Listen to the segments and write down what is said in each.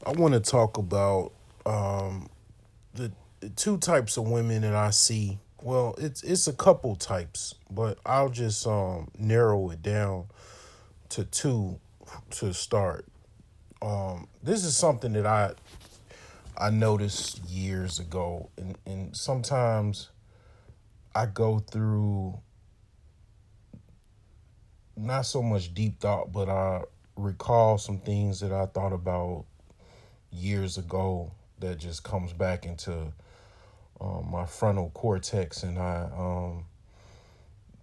I want to talk about the, the two types of women that I see. Well, it's a couple types, but I'll just narrow it down to two to start. This is something that I noticed years ago, and sometimes I go through not so much deep thought, but I recall some things that I thought about years ago that just comes back into my frontal cortex, and I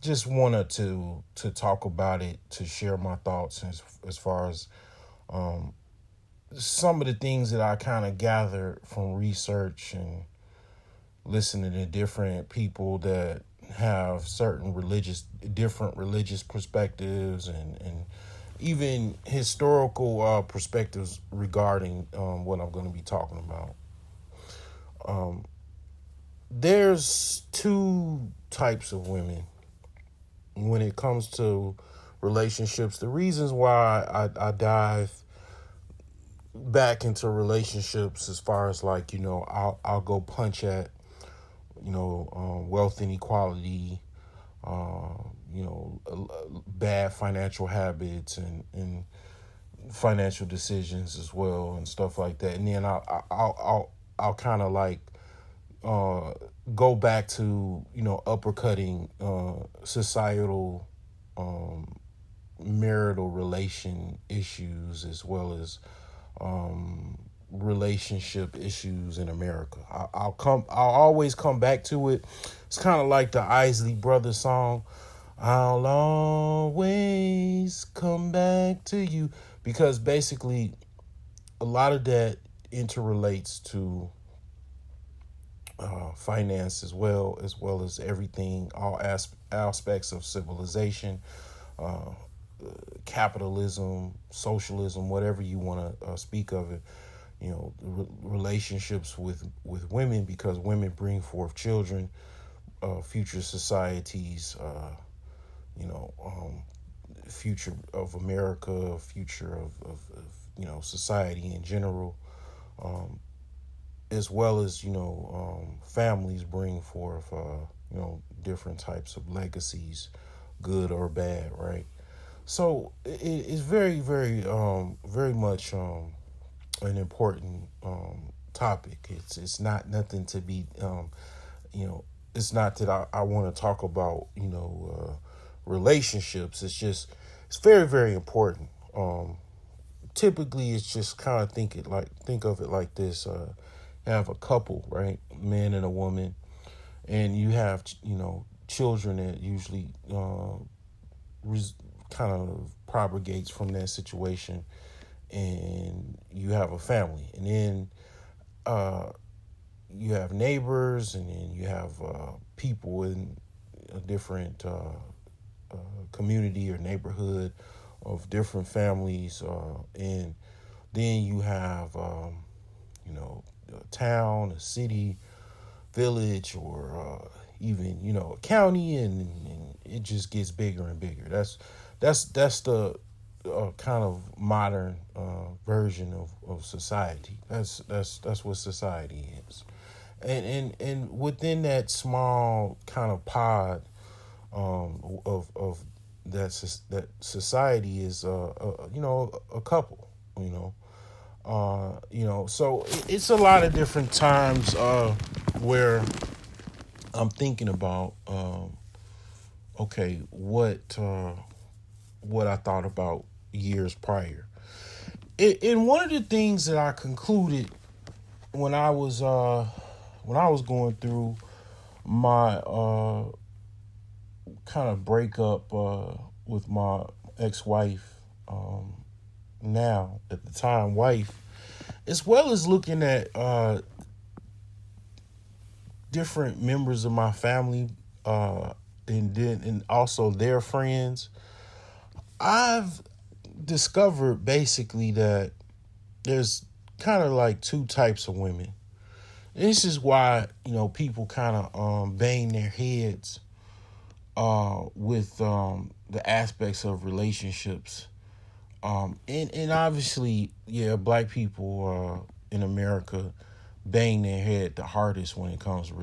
just wanted to talk about it, to share my thoughts as far as um, some of the things that I kind of gathered from research and listening to different people that have certain different religious perspectives and even historical perspectives regarding what I'm going to be talking about. Um, there's two types of women when it comes to relationships. The reasons why I dive back into relationships, as far as like, I'll go punch at wealth inequality, uh, bad financial habits and financial decisions as well and stuff like that. And then I'll kind of like uh, go back to uppercutting societal um, marital relation issues, as well as um, relationship issues in America. I'll always come back to it. It's kind of like the Isley Brothers song. I'll always come back to you, because basically a lot of that interrelates to finance, as well as everything, all aspects of civilization, uh, capitalism, socialism, whatever you want to speak of it. Relationships with women, because women bring forth children, future societies, future of America, future of society in general, um, as well as families bring forth different types of legacies, good or bad, right? So it's very, very, very much an important topic. It's not nothing to be, you know, it's not that I want to talk about relationships. It's just it's very, very important. Typically, it's just kind of think of it like this: you have a couple, right, man and a woman, and you have children that usually res- kind of propagates from that situation, and you have a family, and then uh, you have neighbors, and then you have people in a different community or neighborhood of different families, and then you have a town, a city, village, or even a county, and it just gets bigger and bigger. That's the kind of modern version of society. That's what society is, and within that small kind of pod of that society is a couple, so it's a lot of different times where I'm thinking about okay, what I thought about years prior. And one of the things that I concluded when I was going through my kind of breakup with my ex-wife, now at the time wife, as well as looking at different members of my family, and also their friends, I've discovered basically that there's kind of like two types of women. This is why people kind of bang their heads with the aspects of relationships, And obviously, yeah, black people in America bang their head the hardest when it comes to